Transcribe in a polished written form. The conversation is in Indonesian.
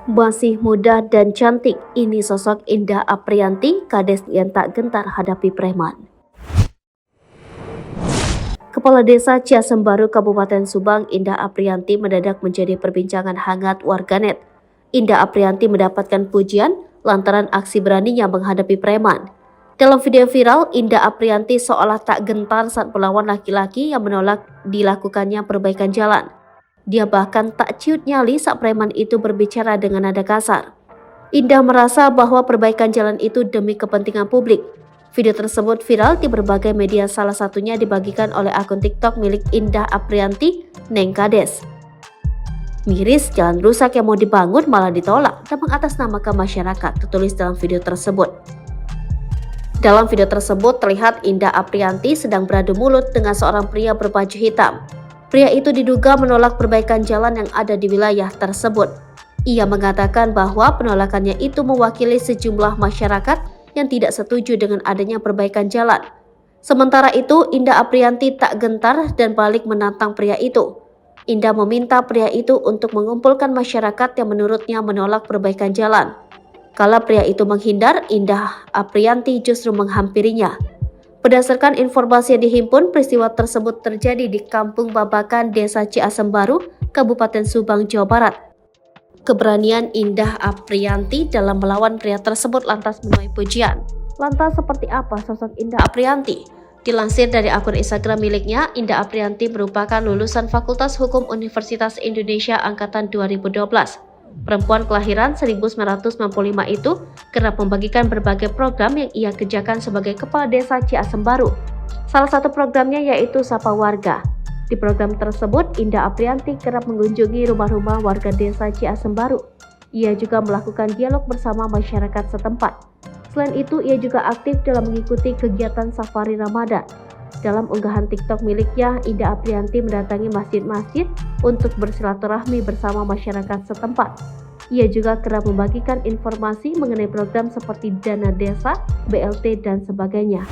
Masih muda dan cantik, ini sosok Indah Aprianti, kades yang tak gentar hadapi preman. Kepala Desa Ciasembaru, Kabupaten Subang, Indah Aprianti mendadak menjadi perbincangan hangat warganet. Indah Aprianti mendapatkan pujian lantaran aksi beraninya menghadapi preman. Dalam video viral, Indah Aprianti seolah tak gentar saat melawan laki-laki yang menolak dilakukannya perbaikan jalan. Dia bahkan tak ciut nyali saat preman itu berbicara dengan nada kasar. Indah merasa bahwa perbaikan jalan itu demi kepentingan publik. Video tersebut viral di berbagai media, salah satunya dibagikan oleh akun TikTok milik Indah Aprianti, Neng Kades. Miris, jalan rusak yang mau dibangun malah ditolak dan mengatasnamakan masyarakat, tertulis dalam video tersebut. Dalam video tersebut terlihat Indah Aprianti sedang beradu mulut dengan seorang pria berbaju hitam. Pria itu diduga menolak perbaikan jalan yang ada di wilayah tersebut. Ia mengatakan bahwa penolakannya itu mewakili sejumlah masyarakat yang tidak setuju dengan adanya perbaikan jalan. Sementara itu, Indah Aprianti tak gentar dan balik menantang pria itu. Indah meminta pria itu untuk mengumpulkan masyarakat yang menurutnya menolak perbaikan jalan. Kala pria itu menghindar, Indah Aprianti justru menghampirinya. Berdasarkan informasi yang dihimpun, peristiwa tersebut terjadi di Kampung Babakan, Desa Ciasembaru, Kabupaten Subang, Jawa Barat. Keberanian Indah Aprianti dalam melawan pria tersebut lantas menuai pujian. Lantas seperti apa sosok Indah Aprianti? Dilansir dari akun Instagram miliknya, Indah Aprianti merupakan lulusan Fakultas Hukum Universitas Indonesia Angkatan 2012. Perempuan kelahiran 1995 itu kerap membagikan berbagai program yang ia kerjakan sebagai Kepala Desa Ciasembaru. Salah satu programnya yaitu Sapa Warga. Di program tersebut, Indah Aprianti kerap mengunjungi rumah-rumah warga Desa Ciasembaru. Ia juga melakukan dialog bersama masyarakat setempat. Selain itu, ia juga aktif dalam mengikuti kegiatan Safari Ramadan. Dalam unggahan TikTok miliknya, Indah Aprianti mendatangi masjid-masjid untuk bersilaturahmi bersama masyarakat setempat. Ia juga kerap membagikan informasi mengenai program seperti dana desa, BLT, dan sebagainya.